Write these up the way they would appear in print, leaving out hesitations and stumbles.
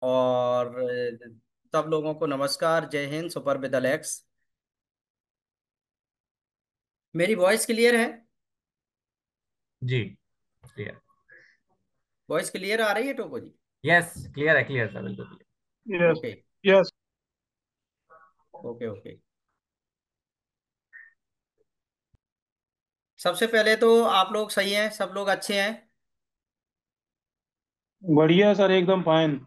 और सब लोगों को नमस्कार, जय हिंद, सुपर विदल एक्स। मेरी वॉइस क्लियर है? जी। क्लियर। वॉइस क्लियर आ रही है टोपो जी? यस, क्लियर है, क्लियर सर, बिल्कुल clear. Yes. Okay. Yes. Okay okay. सबसे पहले तो आप लोग सही हैं, सब लोग अच्छे हैं? बढ़िया सर, एकदम फाइन।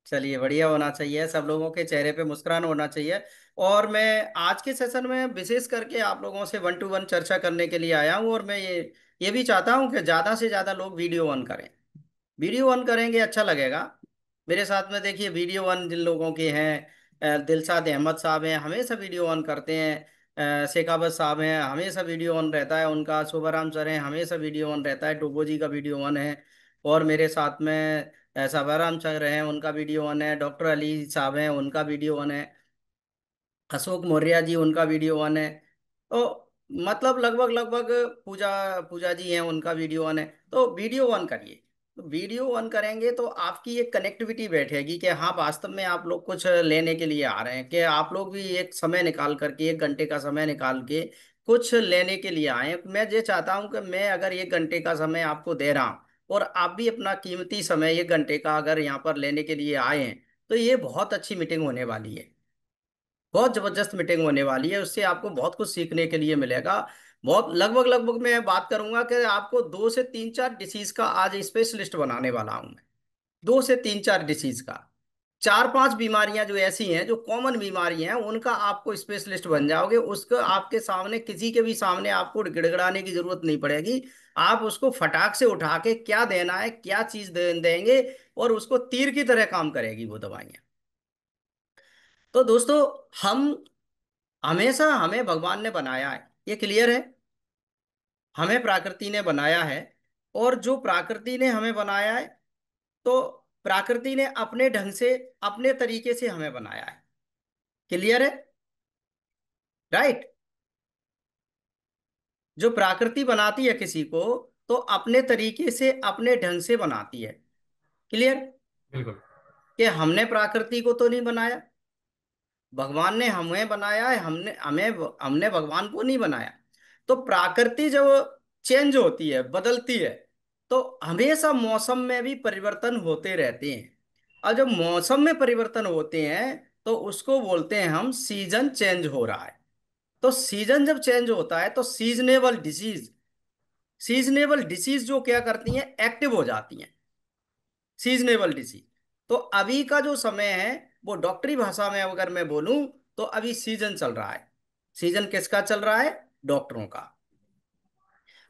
चलिए, बढ़िया होना चाहिए, सब लोगों के चेहरे पे मुस्कुरान होना चाहिए। और मैं आज के सेशन में विशेष करके आप लोगों से वन टू वन चर्चा करने के लिए आया हूँ, और मैं ये भी चाहता हूँ कि ज़्यादा से ज़्यादा लोग वीडियो ऑन करें। वीडियो ऑन करेंगे अच्छा लगेगा। मेरे साथ में देखिए, वीडियो ऑन जिन लोगों के हैं, दिलशाद अहमद साहब हैं, हमेशा वीडियो ऑन करते हैं। शेखावत साहब हैं, हमेशा वीडियो ऑन रहता है उनका। शोभाराम सर हैं, हमेशा वीडियो ऑन रहता है। टोबो जी का वीडियो ऑन है। और मेरे साथ में शोभाराम सर हैं, उनका वीडियो ऑन है। डॉक्टर अली साहब हैं, उनका वीडियो ऑन है। अशोक मौर्य जी, उनका वीडियो ऑन है। तो मतलब लगभग लगभग पूजा पूजा जी हैं, उनका वीडियो ऑन है। तो वीडियो ऑन करिए। तो वीडियो ऑन करेंगे तो आपकी एक कनेक्टिविटी बैठेगी कि हाँ, वास्तव में आप लोग कुछ लेने के लिए आ रहे हैं, कि आप लोग भी एक समय निकाल करके, 1 घंटे का समय निकाल के कुछ लेने के लिए आए हैं। मैं ये चाहता हूं कि मैं अगर 1 घंटे का समय आपको दे रहा हूं, और आप भी अपना कीमती समय 1 घंटे का अगर यहाँ पर लेने के लिए आए हैं, तो ये बहुत अच्छी मीटिंग होने वाली है। बहुत जबरदस्त मीटिंग होने वाली है, उससे आपको बहुत कुछ सीखने के लिए मिलेगा। बहुत लगभग लगभग मैं बात करूंगा कि आपको 2 से 3 4 डिसीज का आज स्पेशलिस्ट बनाने वाला हूं मैं। 2 से 3 4 डिसीज का, 4 5 बीमारियां जो ऐसी हैं, जो कॉमन बीमारी हैं, उनका आपको स्पेशलिस्ट बन जाओगे। उसको आपके सामने, किसी के भी सामने आपको गिड़गिड़ाने की जरूरत नहीं पड़ेगी। आप उसको फटाक से उठा के क्या देना है, क्या चीज देंगे, और उसको तीर की तरह काम करेगी वो दवाइयां। तो दोस्तों, हम हमेशा, हमें भगवान ने बनाया है, ये क्लियर है। हमें प्रकृति ने बनाया है। और जो प्रकृति ने हमें बनाया है, तो प्रकृति ने अपने ढंग से, अपने तरीके से हमें बनाया है। क्लियर है? राइट। जो प्रकृति बनाती है किसी को, तो अपने तरीके से, अपने ढंग से बनाती है। क्लियर? बिल्कुल। कि हमने प्रकृति को तो नहीं बनाया, भगवान ने हमें बनाया है। हमने हमें हमने भगवान को नहीं बनाया। तो प्रकृति जब चेंज होती है, बदलती है, तो हमेशा मौसम में भी परिवर्तन होते रहते हैं। और जब मौसम में परिवर्तन होते हैं, तो उसको बोलते हैं हम, सीजन चेंज हो रहा है। तो सीजन जब चेंज होता है, तो सीजनेबल डिसीज जो क्या करती हैं, एक्टिव हो जाती हैं। Seasonable disease. तो अभी का जो समय है, वो डॉक्टरी भाषा में अगर मैं बोलूं, तो अभी सीजन चल रहा है। सीजन किसका चल रहा है? डॉक्टरों का।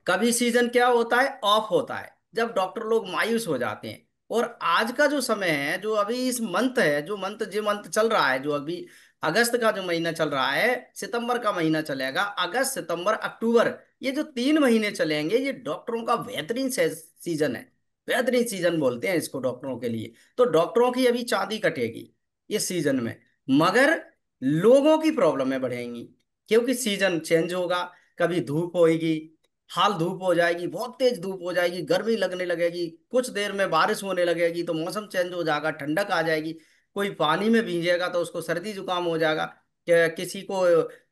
कभी सीजन क्या होता है, ऑफ होता है, जब डॉक्टर लोग मायूस हो जाते हैं। और आज का जो समय है, जो अभी इस मंथ है, जो मंथ चल रहा है, जो अभी अगस्त का जो महीना चल रहा है, सितंबर का महीना चलेगा, अगस्त सितंबर अक्टूबर, ये जो 3 महीने चलेंगे, ये डॉक्टरों का बेहतरीन सीजन है। बेहतरीन सीजन बोलते हैं इसको डॉक्टरों के लिए। तो डॉक्टरों की अभी चांदी कटेगी इस सीजन में। मगर लोगों की प्रॉब्लमें बढ़ेंगी, क्योंकि सीजन चेंज होगा। कभी धूप होगी, हाल धूप हो जाएगी, बहुत तेज धूप हो जाएगी, गर्मी लगने लगेगी, कुछ देर में बारिश होने लगेगी, तो मौसम चेंज हो जाएगा, ठंडक आ जाएगी। कोई पानी में भीगेगा तो उसको सर्दी जुकाम हो जाएगा। किसी को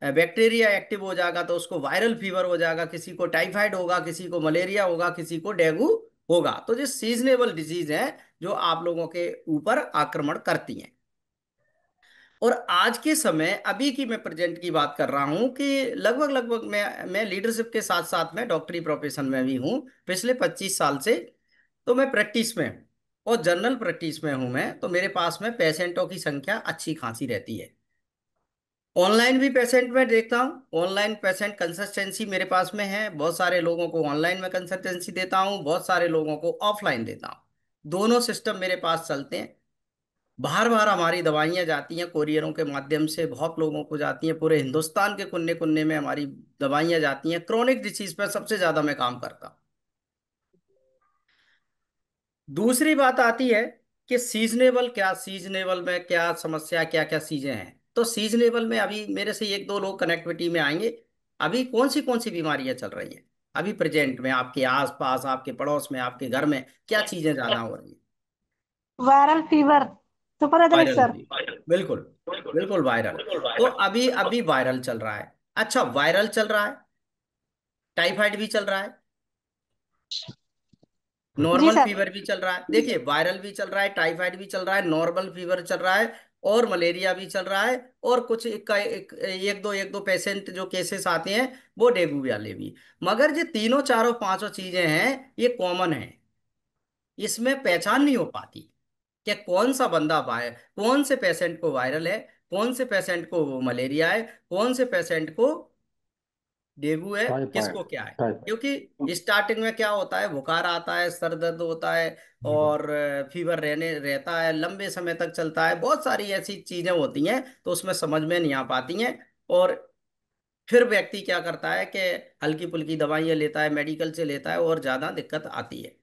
बैक्टीरिया एक्टिव हो जाएगा तो उसको वायरल फीवर हो जाएगा, किसी को टाइफाइड होगा, किसी को मलेरिया होगा, किसी को डेंगू होगा। तो ये सीजनेबल डिजीज है, जो आप लोगों के ऊपर आक्रमण करती हैं। और आज के समय, अभी की मैं प्रेजेंट की बात कर रहा हूं, कि लगभग लगभग मैं लीडरशिप के साथ साथ में डॉक्टरी प्रोफेशन में भी हूं पिछले 25 साल से। तो मैं प्रैक्टिस में हूं, और जनरल प्रैक्टिस में हूं मैं। तो मेरे पास में पेशेंटों की संख्या अच्छी खासी रहती है। ऑनलाइन भी पेशेंट में देखता हूँ, ऑनलाइन पेशेंट कंसल्टेंसी मेरे पास में है। बहुत सारे लोगों को ऑनलाइन में कंसल्टेंसी देता हूँ, बहुत सारे लोगों को ऑफलाइन देता हूँ। दोनों सिस्टम मेरे पास चलते हैं। बाहर बाहर हमारी दवाइयाँ जाती हैं कोरियरों के माध्यम से, बहुत लोगों को जाती हैं। पूरे हिंदुस्तान के कोने कोने में हमारी दवाइयाँ जाती हैं। क्रोनिक डिसीज पर सबसे ज्यादा मैं काम करता हूँ। दूसरी बात आती है कि सीजनेबल, क्या सीजनेबल में क्या समस्या, क्या क्या चीजें हैं। तो सीजनेबल में अभी मेरे से 1 2 लोग कनेक्टिविटी में आएंगे। अभी कौन सी बीमारियां चल रही हैं अभी प्रेजेंट में, आपके आसपास, आपके पड़ोस में, आपके घर में क्या चीजें ज्यादा हो रही हैं? Viral fever. Super athlete viral sir. भी, बिल्कुल, बिल्कुल वायरल। तो अभी अभी वायरल चल रहा है। अच्छा, वायरल चल रहा है, टाइफाइड भी चल रहा है, जी नॉर्मल सर। फीवर भी चल रहा है। देखिए, वायरल भी चल रहा है, टाइफाइड भी चल रहा है, नॉर्मल फीवर चल रहा है, और मलेरिया भी चल रहा है, और कुछ एक दो पेशेंट जो केसेस आते हैं वो डेंगू वाले भी। मगर ये तीनों चारों पांचों चीजें हैं, ये कॉमन है, इसमें पहचान नहीं हो पाती कि कौन सा बंदा कौन से पेशेंट को वायरल है, कौन से पेशेंट को वो मलेरिया है, कौन से पेशेंट को डेंगू है, टाइफाइड। किसको क्या है। टाइफाइड। क्योंकि स्टार्टिंग में क्या होता है, बुखार आता है, सर दर्द होता है, बिल्कुल। और फीवर रहता है, लंबे समय तक चलता है, बहुत सारी ऐसी चीजें होती हैं, तो उसमें समझ में नहीं आ पाती हैं। और फिर व्यक्ति क्या करता है कि हल्की फुल्की दवाइयाँ लेता है, मेडिकल से लेता है, और ज्यादा दिक्कत आती है।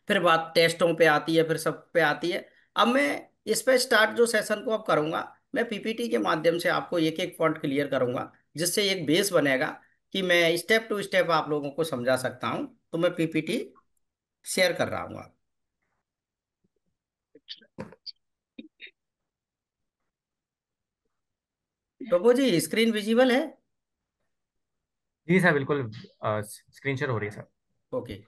फिर बात टेस्टों पे आती है, फिर सब पे आती है। अब मैं इस पे स्टार्ट जो सेशन को अब करूंगा, मैं पीपीटी के माध्यम से आपको एक एक पॉइंट क्लियर करूंगा, जिससे एक बेस बनेगा कि मैं स्टेप टू स्टेप आप लोगों को समझा सकता हूं। तो मैं पीपीटी शेयर कर रहा हूँ। प्रभु जी, स्क्रीन विजिबल है? जी सर, बिल्कुल। स्क्रीन शेयर हो रही है सर। ओके।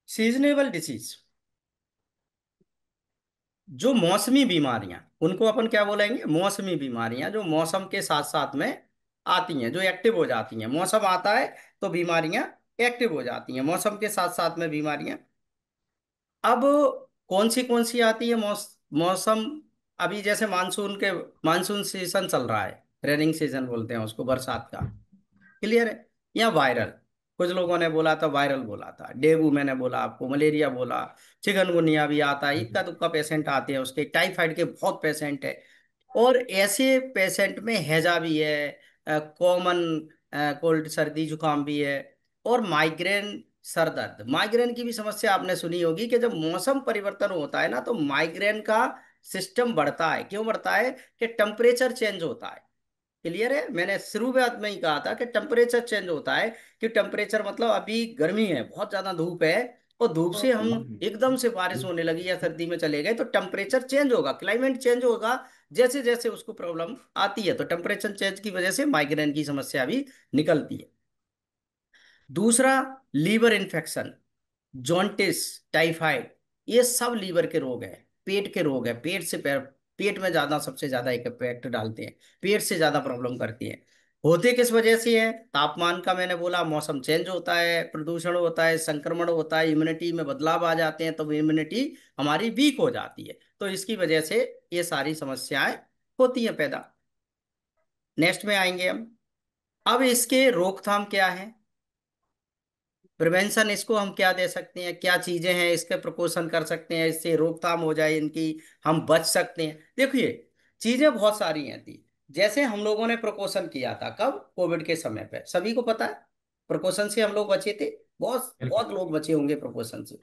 सीजनेबल डिसीज, जो मौसमी बीमारियां, उनको अपन क्या बोलेंगे, मौसमी बीमारियां, जो मौसम के साथ साथ में आती हैं, जो एक्टिव हो जाती हैं। मौसम आता है तो बीमारियां एक्टिव हो जाती हैं, मौसम के साथ साथ में बीमारियां। अब कौन सी आती है मौसम, अभी जैसे मानसून सीजन चल रहा है, रेनिंग सीजन बोलते हैं उसको, बरसात का। क्लियर है? या वायरल, कुछ लोगों ने बोला था, वायरल बोला था, डेंगू मैंने बोला आपको, मलेरिया बोला, चिकनगुनिया भी आता है, इक्का दुक्का पेशेंट आते हैं उसके, टाइफाइड के बहुत पेशेंट है। और ऐसे पेशेंट में हैजा भी है, कॉमन कोल्ड सर्दी जुकाम भी है, और माइग्रेन, सर दर्द। माइग्रेन की भी समस्या आपने सुनी होगी कि जब मौसम परिवर्तन होता है ना, तो माइग्रेन का सिस्टम बढ़ता है। क्यों बढ़ता है? कि टेम्परेचर चेंज होता है। क्लियर है? मैंने शुरुआत में ही कहा था कि टेम्परेचर चेंज होता है। कि टेम्परेचर मतलब अभी गर्मी है, बहुत ज्यादा धूप है, और धूप से हम एकदम से बारिश होने लगी या सर्दी में चले गए, तो टेम्परेचर चेंज होगा, क्लाइमेट चेंज होगा। जैसे जैसे उसको प्रॉब्लम आती है, तो टेम्परेचर चेंज की वजह से माइग्रेन की समस्या भी निकलती है। दूसरा, लीवर इन्फेक्शन, जॉन्टिस, टाइफाइड, ये सब लीवर के रोग हैं, पेट के रोग हैं। पेट में ज्यादा, सबसे ज्यादा एक इफेक्ट डालते हैं, पेट से ज्यादा प्रॉब्लम करती हैं। होते किस वजह से है? तापमान का, मैंने बोला, मौसम चेंज होता है, प्रदूषण होता है, संक्रमण होता है, इम्यूनिटी में बदलाव आ जाते हैं, तो इम्यूनिटी हमारी वीक हो जाती है, तो इसकी वजह से ये सारी समस्याएं होती हैं पैदा। नेक्स्ट में आएंगे हम। अब इसके रोकथाम क्या है, प्रिवेंशन, इसको हम क्या दे सकते हैं, क्या चीजें हैं इसके प्रिकॉशन कर सकते हैं, इससे रोकथाम हो जाए इनकी, हम बच सकते हैं। देखिए, चीजें बहुत सारी हैं थी। जैसे हम लोगों ने प्रिकॉशन किया था, कब? कोविड के समय पे, सभी को पता है, प्रिकॉशन से हम लोग बचे थे। बहुत बिल्कुल। बहुत लोग बचे होंगे प्रिकॉशन से।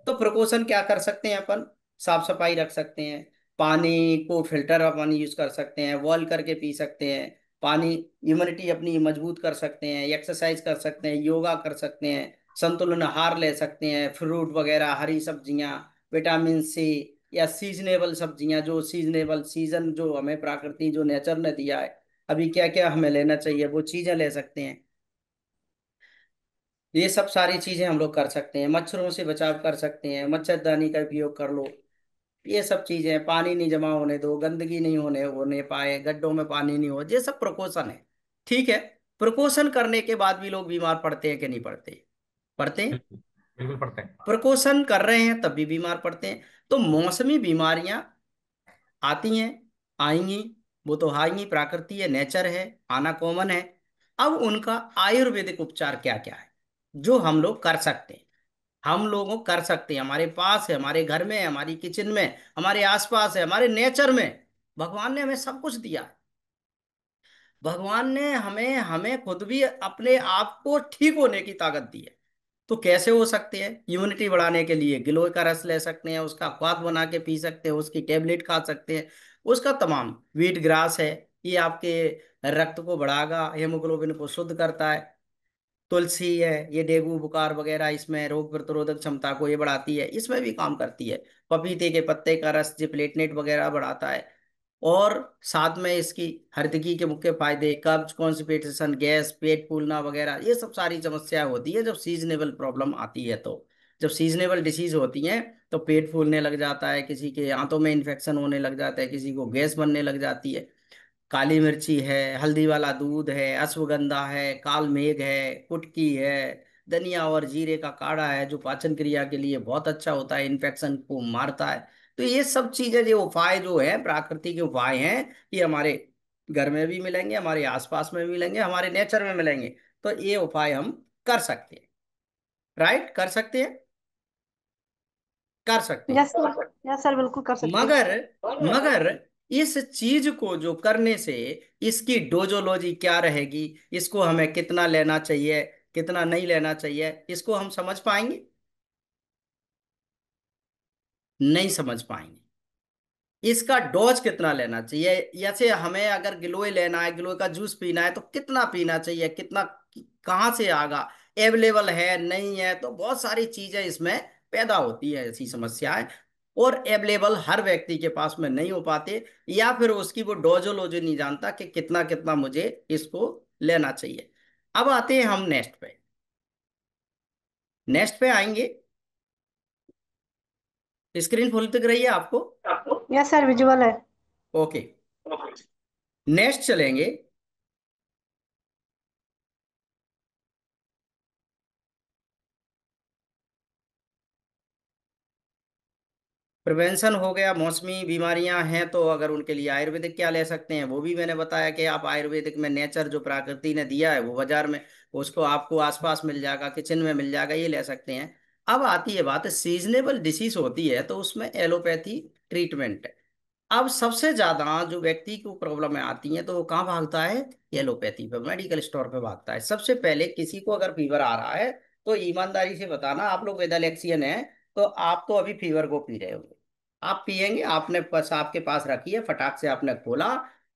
तो प्रिकॉशन क्या कर सकते हैं अपन? साफ सफाई रख सकते हैं, पानी को फिल्टर पानी यूज कर सकते हैं, बॉयल करके पी सकते हैं पानी, इम्यूनिटी अपनी मजबूत कर सकते हैं, एक्सरसाइज कर सकते हैं, योगा कर सकते हैं, संतुलन आहार ले सकते हैं, फ्रूट वगैरह, हरी सब्जियां, विटामिन सी, या सीजनेबल सब्जियां, जो सीजनेबल, सीजन जो हमें प्रकृति, जो नेचर ने दिया है, अभी क्या क्या हमें लेना चाहिए, वो चीजें ले सकते हैं। ये सब सारी चीजें हम लोग कर सकते हैं। मच्छरों से बचाव कर सकते हैं, मच्छरदानी का उपयोग कर लो। ये सब चीजें, पानी नहीं जमा होने दो, गंदगी नहीं होने होने पाए, गड्ढों में पानी नहीं हो, ये सब प्रिकॉशन है। ठीक है? प्रिकॉशन करने के बाद भी लोग बीमार पड़ते हैं कि नहीं पड़ते? पड़ते हैं। बिल्कुल। बिल्कुल पढ़ते हैं। प्रिकॉशन कर रहे हैं तब भी बीमार पड़ते हैं। तो मौसमी बीमारियां आती हैं, आएंगी, वो तो आएंगी, प्रकृति है, नेचर है, आना कॉमन है। अब उनका आयुर्वेदिक उपचार क्या क्या है, जो हम लोग कर सकते हैं, हम लोगों कर सकते हैं, हमारे पास है, हमारे घर में है, हमारी किचन में, हमारे आसपास है, हमारे नेचर में। भगवान ने हमें सब कुछ दिया है। भगवान ने हमें हमें खुद भी अपने आप को ठीक होने की ताकत दी है। तो कैसे हो सकते हैं? इम्यूनिटी बढ़ाने के लिए गिलोय का रस ले सकते हैं, उसका क्वाथ बना के पी सकते हैं, उसकी टेबलेट खा सकते हैं, उसका तमाम। व्हीट ग्रास है, ये आपके रक्त को बढ़ाएगा, हेमोग्लोबिन को शुद्ध करता है। तुलसी है, ये डेंगू बुखार वगैरह, इसमें रोग प्रतिरोधक क्षमता को ये बढ़ाती है, इसमें भी काम करती है। पपीते के पत्ते का रस जो प्लेटलेट वगैरह बढ़ाता है। और साथ में इसकी हरदगी के मुख्य फायदे, कब्ज, कॉन्स्टिपेशन, गैस, पेट फूलना वगैरह, ये सब सारी समस्या होती है जब सीजनेबल प्रॉब्लम आती है। तो जब सीजनेबल डिसीज होती है तो पेट फूलने लग जाता है, किसी के आंतों में इन्फेक्शन होने लग जाता है, किसी को गैस बनने लग जाती है। काली मिर्ची है, हल्दी वाला दूध है, अश्वगंधा है, काल मेघ है, कुटकी है, धनिया और जीरे का काढ़ा है जो पाचन क्रिया के लिए बहुत अच्छा होता है, इन्फेक्शन को मारता है। तो ये सब चीजें, जो उपाय जो है प्राकृतिक उपाय हैं, ये हमारे घर में भी मिलेंगे, हमारे आसपास में भी मिलेंगे, हमारे नेचर में मिलेंगे। तो ये उपाय हम कर सकते हैं। राइट, कर सकते हैं, कर सकते हैं। यस सर, यस सर, बिल्कुल कर सकते मगर हैं। मगर इस चीज को जो करने से इसकी डोजोलॉजी क्या रहेगी, इसको हमें कितना लेना चाहिए, कितना नहीं लेना चाहिए, इसको हम समझ पाएंगे? नहीं समझ पाएंगे। इसका डोज कितना लेना चाहिए, जैसे हमें अगर गिलोय लेना है, गिलोय का जूस पीना है, तो कितना पीना चाहिए, कितना, कहाँ से आगा, अवेलेबल है नहीं है, तो बहुत सारी चीजें इसमें पैदा होती है, ऐसी समस्याएं। और अवेलेबल हर व्यक्ति के पास में नहीं हो पाते, या फिर उसकी वो डोजोलॉजी नहीं जानता कि कितना कितना मुझे इसको लेना चाहिए। अब आते हैं हम नेक्स्ट पे। नेक्स्ट पे आएंगे। स्क्रीन फुल दिख रही है आपको? यस सर, विजुअल है। ओके, नेक्स्ट चलेंगे। प्रिवेंशन हो गया, मौसमी बीमारियां हैं तो अगर उनके लिए आयुर्वेदिक क्या ले सकते हैं, वो भी मैंने बताया कि आप आयुर्वेदिक में नेचर जो प्रकृति ने दिया है वो बाजार में, उसको आपको आसपास मिल जाएगा, किचन में मिल जाएगा, ये ले सकते हैं। अब आती है बात, सीजनेबल डिसीज होती है तो उसमें एलोपैथी ट्रीटमेंट है। अब सबसे ज्यादा जो व्यक्ति को प्रॉब्लम आती है तो वो कहाँ भागता है? एलोपैथी पे, मेडिकल स्टोर पे भागता है। सबसे पहले किसी को अगर फीवर आ रहा है तो ईमानदारी से बताना, आप लोग वेदालेक्सियन है तो आप तो अभी फीवर को पी रहे होंगे। आप पिएंगे, आपने बस आपके पास रखी है, फटाक से आपने खोला,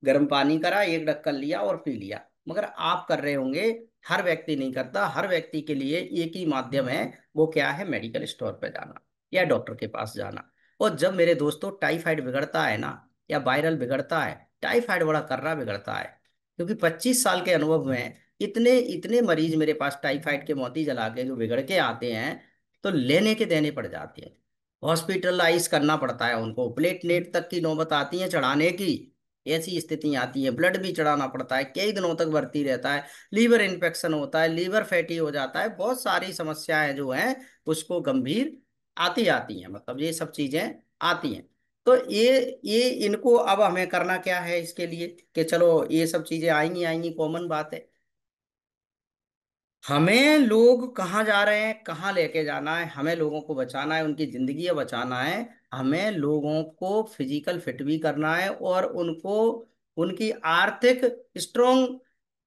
गर्म पानी करा, एक ढक्कन लिया और पी लिया। मगर आप कर रहे होंगे, हर व्यक्ति नहीं करता। हर व्यक्ति के लिए एक ही माध्यम है, वो क्या है? मेडिकल स्टोर पे जाना या डॉक्टर के पास जाना। और जब मेरे दोस्तों टाइफाइड बिगड़ता है ना, या वायरल बिगड़ता है, टाइफाइड बड़ा कर्रा बिगड़ता है, क्योंकि 25 साल के अनुभव में इतने इतने मरीज मेरे पास टाइफाइड के मोती जला के जो बिगड़ के आते हैं, तो लेने के देने पड़ जाते हैं। हॉस्पिटलाइज करना पड़ता है उनको, प्लेटलेट तक की नौबत आती है चढ़ाने की, ऐसी स्थिति आती है, ब्लड भी चढ़ाना पड़ता है, कई दिनों तक भर्ती रहता है, लीवर इन्फेक्शन होता है, लीवर फैटी हो जाता है, बहुत सारी समस्याएं जो हैं उसको गंभीर आती आती हैं, मतलब ये सब चीजें आती हैं। तो ये इनको अब हमें करना क्या है इसके लिए, कि चलो ये सब चीजें आएंगी आएंगी, कॉमन बात है। हमें लोग कहाँ जा रहे हैं, कहाँ लेके जाना है, हमें लोगों को बचाना है, उनकी जिंदगी बचाना है। हमें लोगों को फिजिकल फिट भी करना है और उनको, उनकी आर्थिक स्ट्रोंग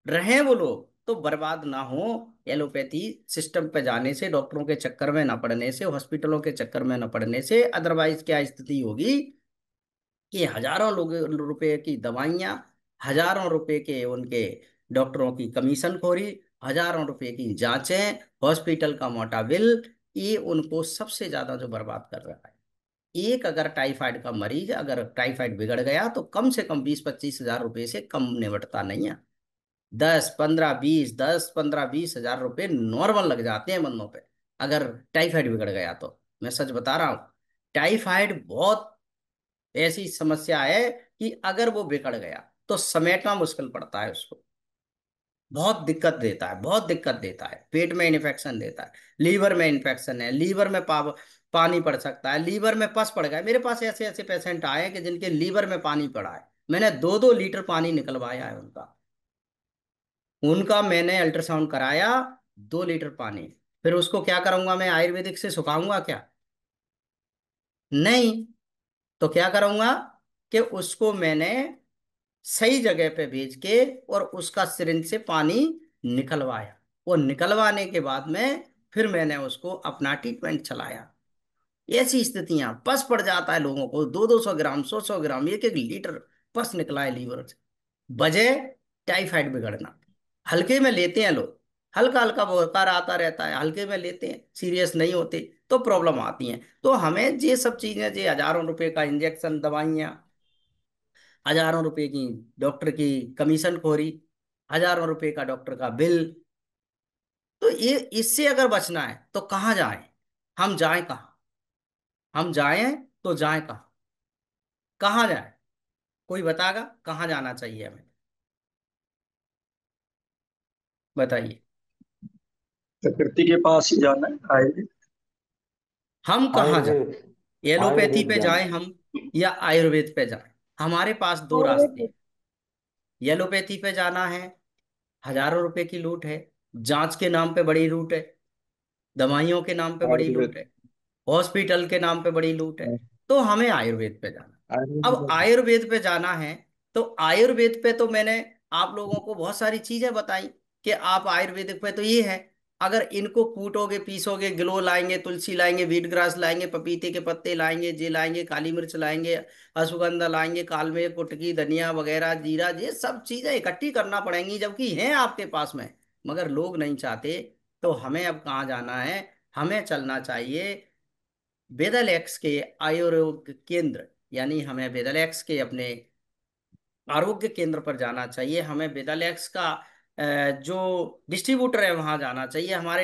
रहे वो लोग, तो बर्बाद ना हो एलोपैथी सिस्टम पे जाने से, डॉक्टरों के चक्कर में ना पड़ने से, हॉस्पिटलों के चक्कर में ना पड़ने से। अदरवाइज क्या स्थिति होगी कि हजारों लोग रुपए की दवाइयाँ, हजारों रुपए के उनके डॉक्टरों की कमीशन खोरी, हजारों रुपए की जांचें, हॉस्पिटल का मोटा बिल, ये उनको सबसे ज्यादा जो बर्बाद कर रहा है। एक अगर टाइफाइड का मरीज, अगर टाइफाइड बिगड़ गया तो कम से कम 20-25 हजार रुपए से कम निपटता नहीं है। 10-15-20 नॉर्मल लग जाते हैं बंदों पे, अगर टाइफाइड बिगड़ गया तो। मैं सच बता रहा हूँ, टाइफाइड बहुत ऐसी समस्या है कि अगर वो बिगड़ गया तो समेटना मुश्किल पड़ता है उसको, बहुत दिक्कत देता है, बहुत दिक्कत देता है, पेट में इन्फेक्शन देता है, लीवर में इन्फेक्शन है, लीवर में पानी पड़ सकता है, लीवर में पस पड़ गया। मेरे पास ऐसे ऐसे पेशेंट आए हैं कि जिनके लीवर में पानी पड़ा है, मैंने 2-2 लीटर पानी निकलवाया है उनका। उनका मैंने अल्ट्रासाउंड कराया, 2 लीटर पानी। फिर उसको क्या करूंगा मैं? आयुर्वेदिक से सुखाऊंगा क्या? नहीं। तो क्या करूंगा कि उसको मैंने सही जगह पे भेज के और उसका सिरिंज से पानी निकलवाया, और निकलवाने के बाद में फिर मैंने उसको अपना ट्रीटमेंट चलाया। ऐसी स्थितियां, पस पड़ जाता है लोगों को, 200-200 ग्राम, 100-100 ग्राम, 1-1 लीटर पस निकला है लीवर से। वजह टाइफाइड बिगड़ना। हल्के में लेते हैं लोग, हल्का हल्का बुखार आता रहता है, हल्के में लेते हैं, सीरियस नहीं होते, तो प्रॉब्लम आती हैं। तो हमें ये सब चीजें, ये हजारों रुपए का इंजेक्शन, दवाइयाँ, हजारों रुपए की डॉक्टर की कमीशन खोरी, हजारों रुपए का डॉक्टर का बिल, तो ये इससे अगर बचना है तो कहाँ जाएं? हम जाएं कहाँ? हम जाएं तो जाएं कहाँ? कहाँ जाएं? कोई बताएगा कहाँ जाना चाहिए हमें? बताइए। प्रकृति के पास ही जाना है, आयुर्वेद। हम कहाँ जाएं? आयुर्वेद। एलोपैथी आयुर्वेद पे जाना। जाएं हम, या आयुर्वेद पे जाएं? हमारे पास दो रास्ते आयुर्वेद। हैं। एलोपैथी पे जाना है, हजारों रुपए की लूट है, जांच के नाम पे बड़ी लूट है, दवाइयों के नाम पे बड़ी लूट आयुर्वेद। है, हॉस्पिटल के नाम पे बड़ी लूट है। तो हमें आयुर्वेद पे जाना। अब आयुर्वेद। आयुर्वेद पे जाना है, तो आयुर्वेद पे तो मैंने आप लोगों को बहुत सारी चीजें बताई कि आप आयुर्वेदिक पे तो ये है, अगर इनको कूटोगे, पीसोगे, गिलोय लाएंगे, तुलसी लाएंगे, वीट ग्रास लाएंगे, पपीते के पत्ते लाएंगे, जे लाएंगे, काली मिर्च लाएंगे, अश्वगंधा लाएंगे, काल मिर्च, कुटकी, धनिया वगैरह, जीरा, ये सब चीजें इकट्ठी करना पड़ेंगी, जबकि हैं आपके पास में, मगर लोग नहीं चाहते। तो हमें अब कहाँ जाना है? हमें चलना चाहिए वेदल एक्स के आयुर्वेद केंद्र, यानी हमें वेदल एक्स के अपने आरोग्य केंद्र पर जाना चाहिए। हमें वेदल एक्स का जो डिस्ट्रीब्यूटर है वहां जाना चाहिए, हमारे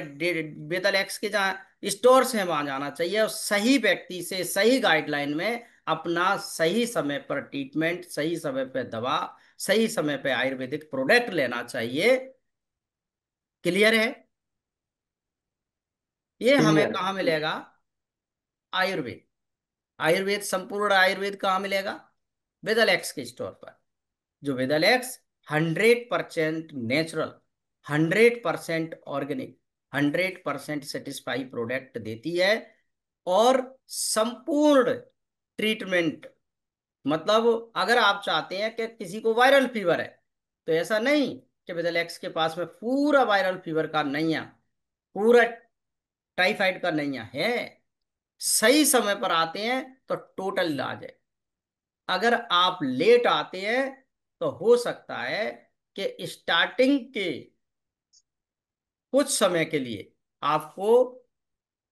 वेदल एक्स के जहाँ स्टोर्स हैं वहां जाना चाहिए, और सही व्यक्ति से सही गाइडलाइन में अपना सही समय पर ट्रीटमेंट, सही समय पर दवा, सही समय पर आयुर्वेदिक प्रोडक्ट लेना चाहिए। क्लियर है? ये हमें क्लियर। कहाँ मिलेगा? आयुर्वेद। आयुर्वेद, संपूर्ण आयुर्वेद कहाँ मिलेगा? वेदल एक्स के स्टोर पर। जो वेदल एक्स 100% नेचुरल, 100% ऑर्गेनिक, 100% सेटिस्फाई प्रोडक्ट देती है, और संपूर्ण ट्रीटमेंट। मतलब अगर आप चाहते हैं कि किसी को वायरल फीवर है, तो ऐसा नहीं कि वेदल एक्स के पास में पूरा वायरल फीवर का नैया, पूरा टाइफाइड का नैया है। सही समय पर आते हैं तो टोटल इलाज है। अगर आप लेट आते हैं तो हो सकता है कि स्टार्टिंग के कुछ समय के लिए आपको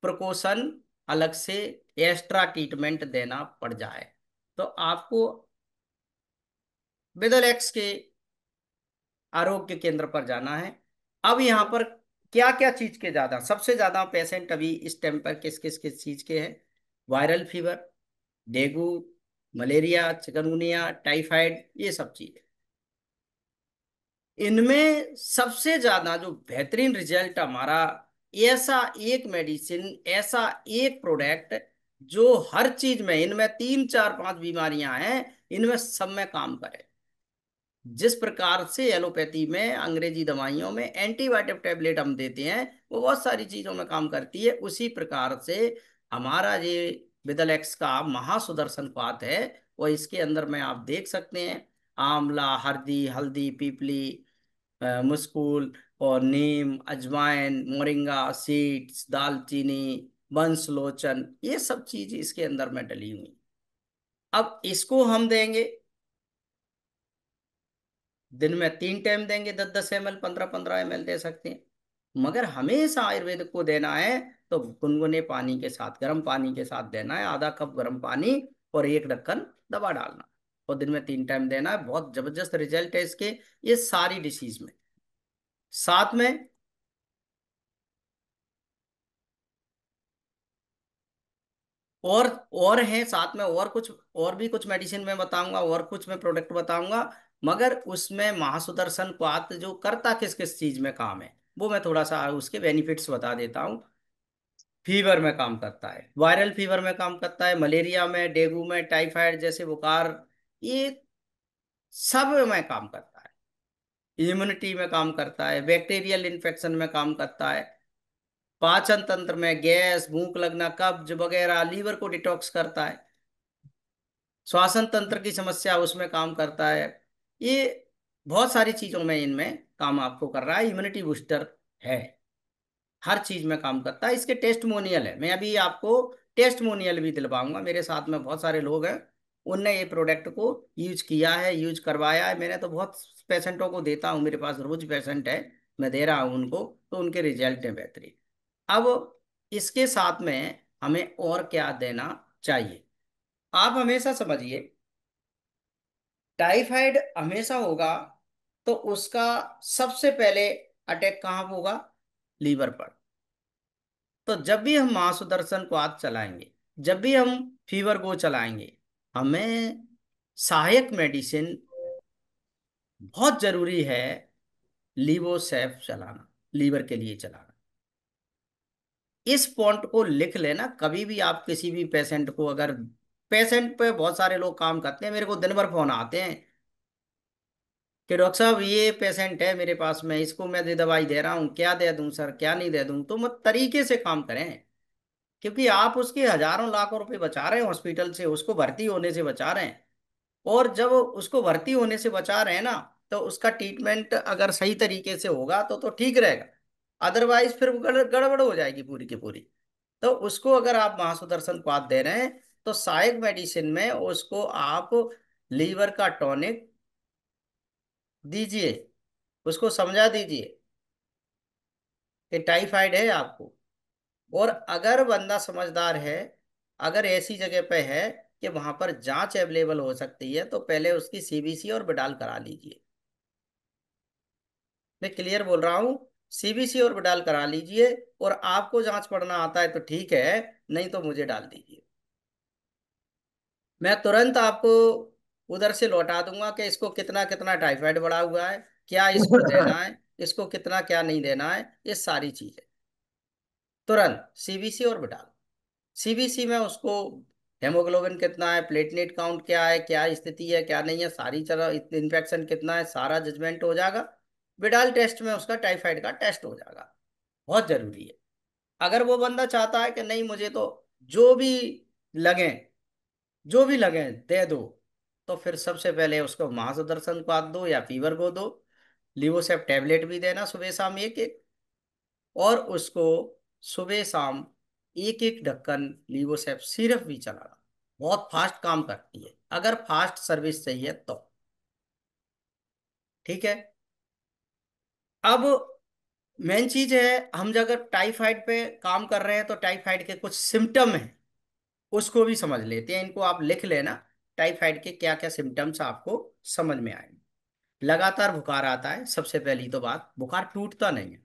प्रिकॉशन अलग से, एक्स्ट्रा ट्रीटमेंट देना पड़ जाए। तो आपको विदल एक्स के आरोग्य केंद्र पर जाना है। अब यहाँ पर क्या क्या चीज के ज्यादा, सबसे ज्यादा पेशेंट अभी इस टाइम पर किस चीज के हैं? Viral fever, dengue, malaria, chikungunya, typhoid, ये सब चीजें। इनमें सबसे ज्यादा जो बेहतरीन रिजल्ट हमारा, ऐसा एक मेडिसिन, ऐसा एक प्रोडक्ट जो हर चीज में, इनमें 3 4 5 बीमारियां हैं, इनमें सब में काम करे। जिस प्रकार से एलोपैथी में, अंग्रेजी दवाइयों में एंटीबायोटिक टैबलेट हम देते हैं, वो बहुत सारी चीजों में काम करती है, उसी प्रकार से हमारा ये विदल एक्स का महासुदर्शन पात है, वो इसके अंदर में आप देख सकते हैं। आंवला, हल्दी, हल्दी, पीपली, मुस्कुल और नीम, अजवाइन, मोरिंगा, सीड्स, दालचीनी, बंसलोचन, ये सब चीज इसके अंदर में डली हुई। अब इसको हम देंगे, दिन में 3 टाइम देंगे, 10-10 ml, 15-15 ml दे सकते हैं, मगर हमेशा आयुर्वेद को देना है तो गुनगुने पानी के साथ, गर्म पानी के साथ देना है, आधा कप गर्म पानी और 1 ढक्कन दवा डालना, और दिन में 3 टाइम देना है। बहुत जबरदस्त रिजल्ट है इसके, ये सारी डिसीज में। साथ में और और हैं, साथ में और कुछ, और भी कुछ मेडिसिन में बताऊंगा, और कुछ में प्रोडक्ट बताऊंगा, मगर उसमें महासुदर्शन पात जो करता किस किस चीज में काम है, वो मैं थोड़ा सा उसके बेनिफिट्स बता देता हूँ। फीवर में काम करता है, वायरल फीवर में काम करता है, मलेरिया में, डेंगू में, टाइफाइड जैसे बुखार, ये सब में काम करता है। इम्यूनिटी में काम करता है, बैक्टीरियल इन्फेक्शन में काम करता है, पाचन तंत्र में, गैस, भूख लगना, कब्ज वगैरह, लीवर को डिटॉक्स करता है, श्वसन तंत्र की समस्या उसमें काम करता है। ये बहुत सारी चीजों में इनमें काम आपको कर रहा है, इम्यूनिटी बूस्टर है। हर चीज में काम करता है। इसके टेस्टमोनियल है, मैं अभी आपको टेस्टमोनियल भी दिलवाऊंगा। मेरे साथ में बहुत सारे लोग हैं, उनने ये प्रोडक्ट को यूज किया है, यूज करवाया है। मैंने तो बहुत पेशेंटों को देता हूँ, मेरे पास रोज पेशेंट है, मैं दे रहा हूँ उनको, तो उनके रिजल्ट है बेहतरीन। अब इसके साथ में हमें और क्या देना चाहिए, आप हमेशा समझिए, टाइफाइड हमेशा होगा तो उसका सबसे पहले अटैक कहाँ पे होगा, लीवर पर। तो जब भी हम महासुदर्शन को हाथ चलाएंगे, जब भी हम फीवर को चलाएंगे, हमें सहायक मेडिसिन बहुत जरूरी है, लीवोसेफ चलाना, लीवर के लिए चलाना। इस पॉइंट को लिख लेना, कभी भी आप किसी भी पेशेंट को, अगर पेशेंट पे बहुत सारे लोग काम करते हैं, मेरे को दिन भर फोन आते हैं कि डॉक्टर साहब ये पेशेंट है मेरे पास में, इसको मैं ये दवाई दे रहा हूँ, क्या दे दूं सर, क्या नहीं दे दूं। तो मत तरीके से काम करें, क्योंकि आप उसके हजारों लाखों रुपए बचा रहे हैं हॉस्पिटल से, उसको भर्ती होने से बचा रहे हैं। और जब उसको भर्ती होने से बचा रहे हैं ना, तो उसका ट्रीटमेंट अगर सही तरीके से होगा तो ठीक रहेगा। अदरवाइज फिर वो गड़बड़ हो जाएगी पूरी की पूरी। तो उसको अगर आप महासुदर्शन पाथ दे रहे हैं, तो सहायक मेडिसिन में उसको आप लीवर का टॉनिक दीजिए, उसको समझा दीजिए कि टाइफाइड है आपको। और अगर बंदा समझदार है, अगर ऐसी जगह पे है कि वहां पर जांच अवेलेबल हो सकती है, तो पहले उसकी सीबीसी और बिडाल करा लीजिए। मैं क्लियर बोल रहा हूँ, सीबीसी और बिडाल करा लीजिए। और आपको जांच पढ़ना आता है तो ठीक है, नहीं तो मुझे डाल दीजिए, मैं तुरंत आपको उधर से लौटा दूंगा कि इसको कितना कितना टाइफाइड बढ़ा हुआ है, क्या इसको देना है, इसको कितना क्या नहीं देना है, ये सारी चीजें तुरंत सीबीसी और बिडाल। सीबीसी में उसको हेमोग्लोबिन कितना है, प्लेटलेट काउंट क्या है, क्या स्थिति है, क्या नहीं है, सारी तरह इन्फेक्शन कितना है, सारा जजमेंट हो जाएगा। बिडाल टेस्ट में उसका टाइफाइड का टेस्ट हो जाएगा, बहुत जरूरी है। अगर वो बंदा चाहता है कि नहीं मुझे तो जो भी लगे, जो भी लगे दे दो, तो फिर सबसे पहले उसको महासुदर्शन को दो या फीवर को दो। लिवोसेफ टैबलेट भी देना सुबह शाम एक एक, और उसको सुबह शाम एक एक ढक्कन लीवोसेफ सिर्फ भी चलाना। बहुत फास्ट काम करती है, अगर फास्ट सर्विस चाहिए तो। ठीक है। अब मेन चीज है, हम जब अगर टाइफाइड पे काम कर रहे हैं तो टाइफाइड के कुछ सिम्टम हैं, उसको भी समझ लेते हैं। इनको आप लिख लेना, टाइफाइड के क्या क्या सिम्टम्स आपको समझ में आएंगे। लगातार बुखार आता है, सबसे पहली तो बात, बुखार टूटता नहीं है।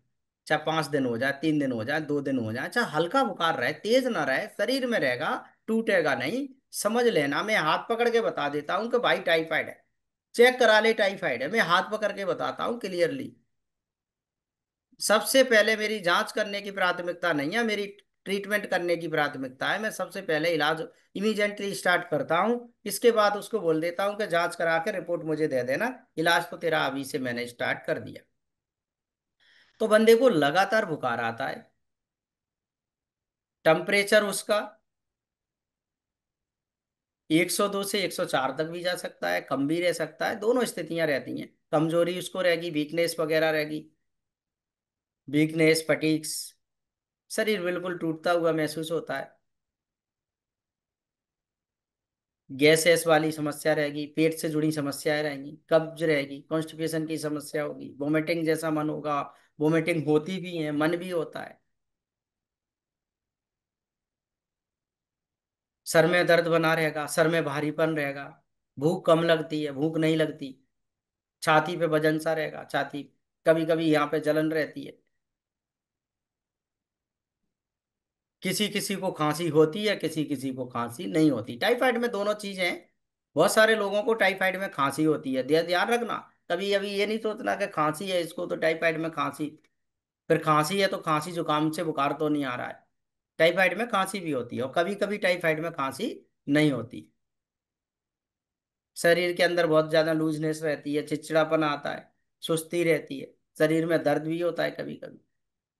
चाहे 5 दिन हो जाए, 3 दिन हो जाए, 2 दिन हो जाए, चाहे हल्का बुखार रहे, तेज ना रहे, शरीर में रहेगा, टूटेगा नहीं। समझ लेना, मैं हाथ पकड़ के बता देता हूँ कि भाई टाइफाइड है, चेक करा ले टाइफाइड है, मैं हाथ पकड़ के बताता हूँ क्लियरली। सबसे पहले मेरी जांच करने की प्राथमिकता नहीं है, मेरी ट्रीटमेंट करने की प्राथमिकता है। मैं सबसे पहले इलाज इमीडिएटली स्टार्ट करता हूँ, इसके बाद उसको बोल देता हूँ कि जांच करा के रिपोर्ट मुझे दे देना, इलाज तो तेरा अभी से मैंने स्टार्ट कर दिया। तो बंदे को लगातार बुखार आता है, टेम्परेचर उसका 102 से 104 तक भी जा सकता है, कम भी रह सकता है, दोनों स्थितियां रहती हैं। कमजोरी उसको रहेगी, वीकनेस वगैरह रहेगी, वीकनेस फटीग्स, शरीर बिल्कुल टूटता हुआ महसूस होता है। गैस एस वाली समस्या रहेगी, पेट से जुड़ी समस्याएं रहेंगी, कब्ज रहेगी, कॉन्स्टिपेशन की समस्या होगी, वोमिटिंग जैसा मन होगा, वोमिटिंग होती भी है, मन भी होता है, सर में दर्द बना रहेगा, सर में भारीपन रहेगा, भूख कम लगती है, भूख नहीं लगती, छाती पे वजन सा रहेगा, छाती कभी कभी यहाँ पे जलन रहती है, किसी किसी को खांसी होती है, किसी किसी को खांसी नहीं होती। टाइफाइड में दोनों चीजें हैं, बहुत सारे लोगों को टाइफाइड में खांसी होती है, ध्यान रखना। कभी अभी ये नहीं सोचना कि खांसी है इसको तो टाइफाइड में खांसी, फिर खांसी है तो खांसी जुकाम से बुखार तो नहीं आ रहा है। टाइफाइड में खांसी भी होती है, और कभी कभी टाइफाइड में खांसी नहीं होती। शरीर के अंदर बहुत ज्यादा लूजनेस रहती है, चिड़चिड़ापन आता है, सुस्ती रहती है, शरीर में दर्द भी होता है कभी कभी।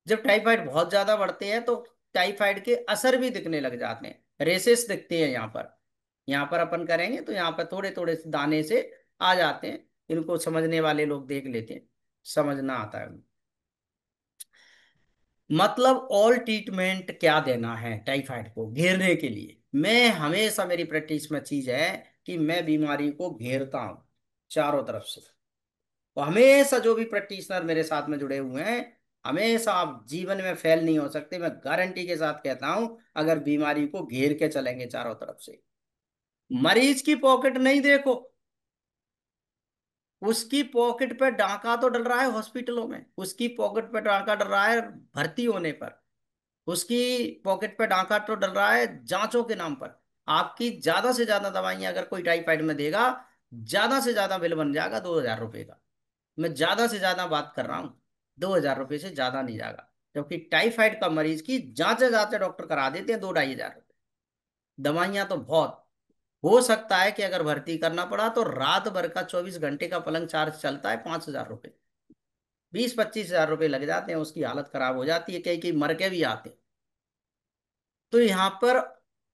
जब टाइफाइड बहुत ज्यादा बढ़ते हैं तो टाइफाइड के असर भी दिखने लग जाते हैं, रेसेस दिखते हैं यहाँ पर। यहाँ पर अपन करेंगे तो यहाँ पर थोड़े थोड़े से दाने से आ जाते हैं, इनको समझने वाले लोग देख लेते हैं, समझना आता है उनको। मतलब ऑल ट्रीटमेंट क्या देना है टाइफाइड को घेरने के लिए। मैं हमेशा, मेरी प्रैक्टिस में चीज है कि मैं बीमारी को घेरता हूं चारों तरफ से। तो हमेशा जो भी प्रैक्टिशनर मेरे साथ में जुड़े हुए हैं, हमेशा आप जीवन में फेल नहीं हो सकते, मैं गारंटी के साथ कहता हूं, अगर बीमारी को घेर के चलेंगे चारों तरफ से। मरीज की पॉकेट नहीं देखो, उसकी पॉकेट पे डाका तो डल रहा है हॉस्पिटलों में, उसकी पॉकेट पे डाका डल रहा है भर्ती होने पर, उसकी पॉकेट पे डाका तो डल रहा है जांचों के नाम पर। आपकी ज्यादा से ज्यादा दवाइयां अगर कोई टाइफाइड में देगा, ज्यादा से ज्यादा बिल बन जाएगा 2,000 रुपए का। मैं ज्यादा से ज्यादा बात कर रहा हूँ, 2,000 रुपये से ज्यादा नहीं जाएगा। क्योंकि टाइफाइड का मरीज की जांचे जांचे डॉक्टर करा देते हैं 2-2,500 रुपये। दवाइयां तो बहुत। हो सकता है कि अगर भर्ती करना पड़ा तो रात भर का 24 घंटे का पलंग चार्ज चलता है 5,000 रुपये। 20-25 हजार रुपये लग जाते हैं, उसकी हालत खराब हो जाती है, कई कई मर के भी आते हैं। तो यहाँ पर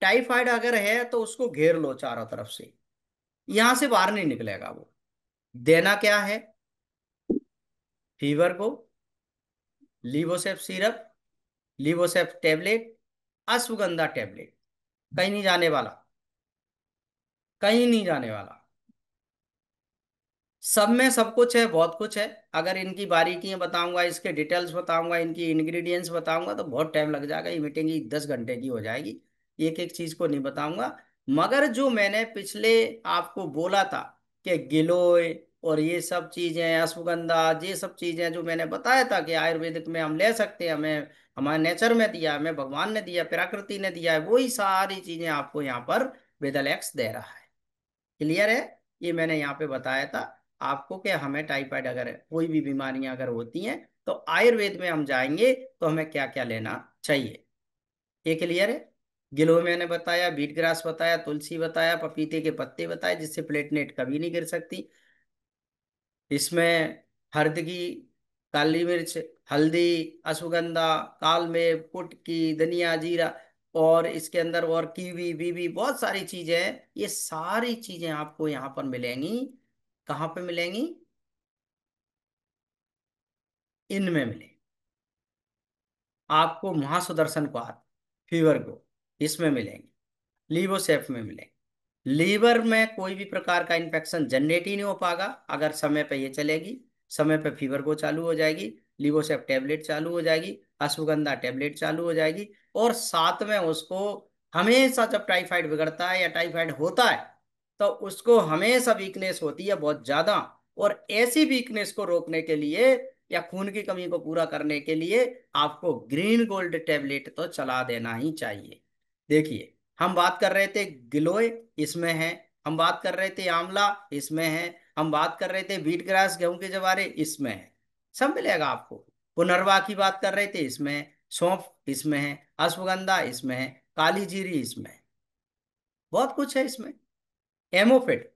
टाइफाइड अगर है तो उसको घेर लो चारों तरफ से, यहां से बाहर नहीं निकलेगा वो। देना क्या है फीवर को? लीवोसेफ सिरप, लीवोसेफ टेबलेट, अश्वगंधा टेबलेट। कहीं नहीं जाने वाला, कहीं नहीं जाने वाला। सब में सब कुछ है, बहुत कुछ है। अगर इनकी बारीकियां बताऊंगा, इसके डिटेल्स बताऊंगा, इनकी इंग्रेडिएंट्स बताऊंगा तो बहुत टाइम लग जाएगा, ये मीटिंग ही 10 घंटे की हो जाएगी। एक एक चीज को नहीं बताऊंगा। मगर जो मैंने पिछले आपको बोला था कि गिलोय और ये सब चीजें, अश्वगंधा, ये सब चीजें जो मैंने बताया था कि आयुर्वेदिक में हम ले सकते हैं, हमें हमारे नेचर में दिया, हमें भगवान ने दिया, प्रकृति ने दिया है, वही सारी चीजें आपको यहाँ पर वेदलेक्स दे रहा है। क्लियर है? ये मैंने यहाँ पे बताया था आपको कि हमें टाइफाइड अगर कोई भी बीमारियां अगर होती हैं तो आयुर्वेद में हम जाएंगे तो हमें क्या क्या लेना चाहिए। ये क्लियर है? गिलोय मैंने बताया, बीट ग्रास बताया, तुलसी बताया, पपीते के पत्ते बताए, जिससे प्लेटलेट कभी नहीं गिर सकती। इसमें हल्द की, काली मिर्च, हल्दी, अश्वगंधा, काल मेव, कुटकी, धनिया, जीरा, और इसके अंदर और कीवी बीवी, बहुत सारी चीजें हैं। ये सारी चीजें आपको यहाँ पर मिलेंगी। कहाँ पे मिलेंगी? इनमें मिलेंगी। आपको महासुदर्शन क्वाथ फीवर को इसमें मिलेंगे, लीवोसेफ में मिलेंगे। लीवर में कोई भी प्रकार का इन्फेक्शन जनरेट ही नहीं हो पाएगा अगर समय पे ये चलेगी। समय पे फीवर को चालू हो जाएगी, लिवोसेफ टेबलेट चालू हो जाएगी, अश्वगंधा टेबलेट चालू हो जाएगी। और साथ में उसको हमेशा जब टाइफाइड बिगड़ता है या टाइफाइड होता है तो उसको हमेशा वीकनेस होती है बहुत ज्यादा। और ऐसी वीकनेस को रोकने के लिए या खून की कमी को पूरा करने के लिए आपको ग्रीन गोल्ड टेबलेट तो चला देना ही चाहिए। देखिए, हम बात कर रहे थे गिलोय, इसमें है। हम बात कर रहे थे आंवला, इसमें है। हम बात कर रहे थे बीट ग्रास, गेहूं के जवारे, इसमें है। सब मिलेगा आपको। पुनर्वा की बात कर रहे थे, इसमें है। सौंफ इसमें है, अश्वगंधा इसमें है, काली जीरी इसमें है। बहुत कुछ है इसमें। हेमोफिट,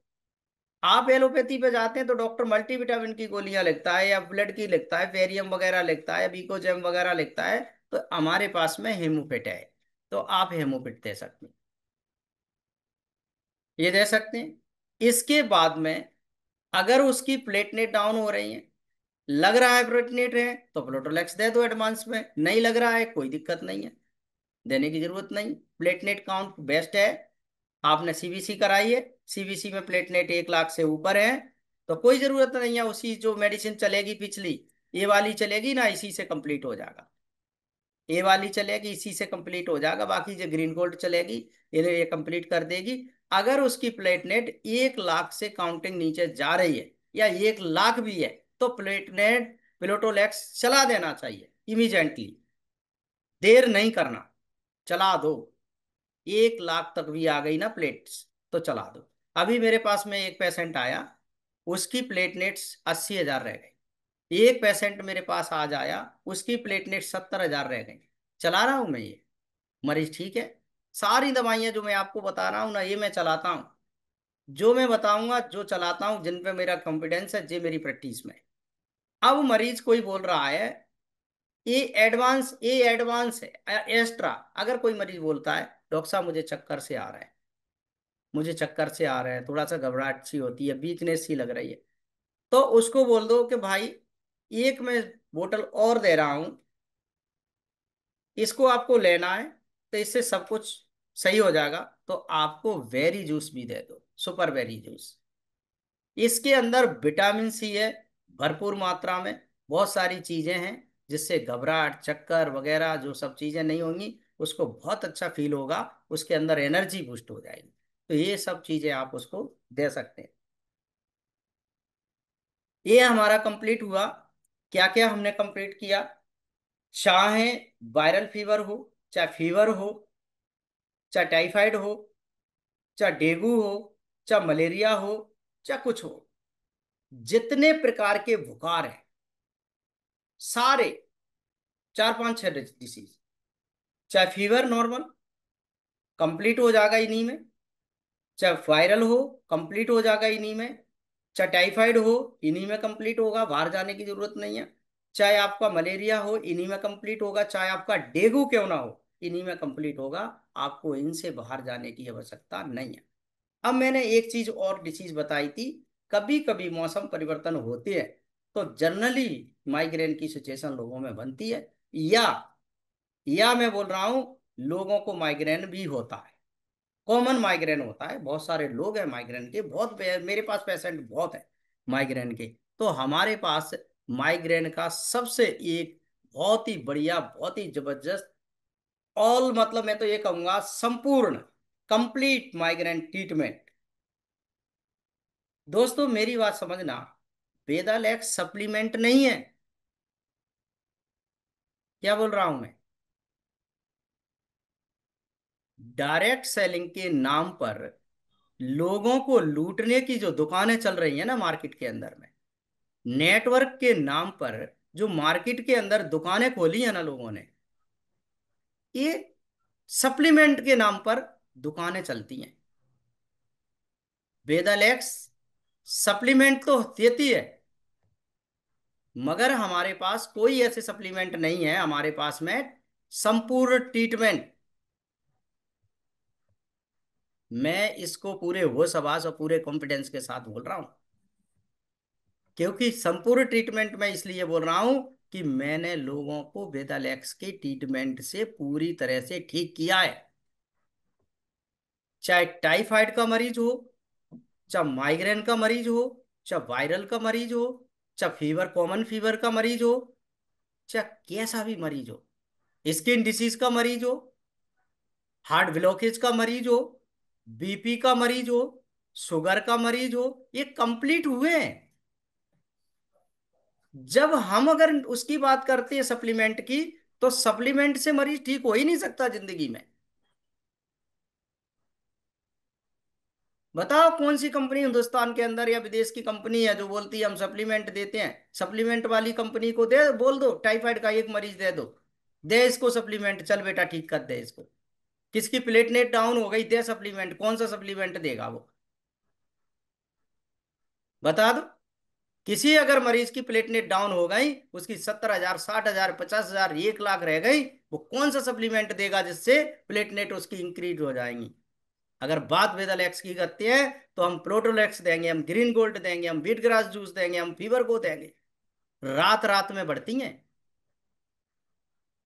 आप एलोपैथी पे जाते हैं तो डॉक्टर मल्टीविटामिन की गोलियां लिखता है या ब्लड की लिखता है, फेरियम वगैरह लिखता है, बीकोजेम वगैरह लिखता है। तो हमारे पास में हेमोफिट है, तो आप हेमोफिट दे सकते हैं, ये दे सकते हैं। इसके बाद में अगर उसकी प्लेटलेट डाउन हो रही है, लग रहा है प्लेटलेट है, तो प्लोटोलेक्स दे दो एडवांस में। नहीं लग रहा है, कोई दिक्कत नहीं है, देने की जरूरत नहीं। प्लेटलेट काउंट बेस्ट है। आपने सीबीसी कराई है, सीबीसी में प्लेटलेट 1 लाख से ऊपर है, तो कोई जरूरत नहीं है। उसी जो मेडिसिन चलेगी पिछली, ये वाली चलेगी ना, इसी से कंप्लीट हो जाएगा। ये वाली चलेगी, इसी से कंप्लीट हो जाएगा। बाकी जो ग्रीन गोल्ड चलेगी, ये कंप्लीट कर देगी। अगर उसकी प्लेटलेट 1 लाख से काउंटिंग नीचे जा रही है या 1 लाख भी है, तो प्लेटलेट प्लोटोलेक्स चला देना चाहिए इमीडिएटली। देर नहीं करना, चला दो। 1 लाख तक भी आ गई ना प्लेट्स, तो चला दो। अभी मेरे पास में एक पेशेंट आया, उसकी प्लेटलेट्स 80,000 रह गई। एक पेशेंट मेरे पास आज आया, उसकी प्लेटलेट 70,000 रह गई। चला रहा हूं मैं ये, मरीज ठीक है। सारी दवाइयां जो मैं आपको बता रहा हूँ ना, ये मैं चलाता हूँ। जो मैं बताऊंगा, जो चलाता हूँ, जिन पे मेरा कॉन्फिडेंस है, जे मेरी प्रैक्टिस में। अब मरीज कोई बोल रहा है ये एडवांस है एक्स्ट्रा। अगर कोई मरीज बोलता है डॉक्टर साहब मुझे चक्कर से आ रहा है, मुझे चक्कर से आ रहा है, थोड़ा सा घबराहट सी होती है, वीकनेस सी लग रही है, तो उसको बोल दो कि भाई एक मैं बोतल और दे रहा हूं, इसको आपको लेना है तो इससे सब कुछ सही हो जाएगा। तो आपको वेरी जूस भी दे दो, सुपर वेरी जूस। इसके अंदर विटामिन सी है भरपूर मात्रा में, बहुत सारी चीजें हैं जिससे घबराहट, चक्कर वगैरह जो सब चीजें नहीं होंगी, उसको बहुत अच्छा फील होगा, उसके अंदर एनर्जी बूस्ट हो जाएगी। तो ये सब चीजें आप उसको दे सकते हैं। ये हमारा कंप्लीट हुआ। क्या क्या हमने कंप्लीट किया? चाहे वायरल फीवर हो, चाहे फीवर हो, चाहे टाइफाइड हो, चाहे डेंगू हो, चाहे मलेरिया हो, चाहे कुछ हो, जितने प्रकार के बुखार हैं सारे, 4 5 6 डिसीज, चाहे फीवर नॉर्मल कंप्लीट हो जाएगा इन्हीं में, चाहे वायरल हो कंप्लीट हो जाएगा इन्हीं में, चाहे टाइफाइड हो इन्हीं में कंप्लीट होगा, बाहर जाने की जरूरत नहीं है, चाहे आपका मलेरिया हो इन्हीं में कंप्लीट होगा, चाहे आपका डेंगू क्यों ना हो इन्हीं में कंप्लीट होगा। आपको इनसे बाहर जाने की आवश्यकता नहीं है। अब मैंने एक चीज और डिसीज बताई थी, कभी कभी मौसम परिवर्तन होते हैं तो जनरली माइग्रेन की सिचुएशन लोगों में बनती है, या मैं बोल रहा हूं लोगों को माइग्रेन भी होता है, कॉमन माइग्रेन होता है। बहुत सारे लोग हैं माइग्रेन के, बहुत मेरे पास पेशेंट बहुत है माइग्रेन के। तो हमारे पास माइग्रेन का सबसे एक बहुत ही बढ़िया, बहुत ही जबरदस्त, ऑल मतलब मैं तो ये कहूंगा संपूर्ण कंप्लीट माइग्रेन ट्रीटमेंट। दोस्तों मेरी बात समझना, वेदालैक्स सप्लीमेंट नहीं है। क्या बोल रहा हूं मैं? डायरेक्ट सेलिंग के नाम पर लोगों को लूटने की जो दुकानें चल रही हैं ना मार्केट के अंदर में, नेटवर्क के नाम पर जो मार्केट के अंदर दुकानें खोली है ना लोगों ने, ये सप्लीमेंट के नाम पर दुकानें चलती हैं। वेदालैक्स सप्लीमेंट तो देती है, मगर हमारे पास कोई ऐसे सप्लीमेंट नहीं है, हमारे पास में संपूर्ण ट्रीटमेंट। मैं इसको पूरे होश हवास और पूरे कॉन्फिडेंस के साथ बोल रहा हूं, क्योंकि संपूर्ण ट्रीटमेंट मैं इसलिए बोल रहा हूं कि मैंने लोगों को वेदालैक्स के ट्रीटमेंट से पूरी तरह से ठीक किया है। चाहे टाइफाइड का मरीज हो, चाहे माइग्रेन का मरीज हो, चाहे वायरल का मरीज हो, चाहे फीवर, कॉमन फीवर का मरीज हो, चाहे कैसा भी मरीज हो, स्किन डिसीज का मरीज हो, हार्ट ब्लॉकेज का मरीज हो, बीपी का मरीज हो, शुगर का मरीज हो, ये कंप्लीट हुए हैं। जब हम अगर उसकी बात करते हैं सप्लीमेंट की, तो सप्लीमेंट से मरीज ठीक हो ही नहीं सकता जिंदगी में। बताओ कौन सी कंपनी हिंदुस्तान के अंदर या विदेश की कंपनी है जो बोलती है हम सप्लीमेंट देते हैं? सप्लीमेंट वाली कंपनी को दे, बोल दो टाइफाइड का एक मरीज दे दो, दे इसको सप्लीमेंट, चल बेटा ठीक कर दे इसको। किसकी प्लेटलेट डाउन हो गई, दे सप्लीमेंट, कौन सा सप्लीमेंट देगा वो? बता दो। किसी अगर मरीज की प्लेटलेट डाउन हो गई, उसकी 70,000, 60,000, 50,000, 1 लाख रह गई, वो कौन सा सप्लीमेंट देगा जिससे प्लेटलेट उसकी इंक्रीज हो जाएंगी? अगर बात वेदालैक्स की करते हैं तो हम प्रोटोलैक्स देंगे, हम ग्रीन गोल्ड देंगे, हम बीट ग्रास जूस देंगे, हम फीवर को देंगे। रात रात में बढ़ती हैं।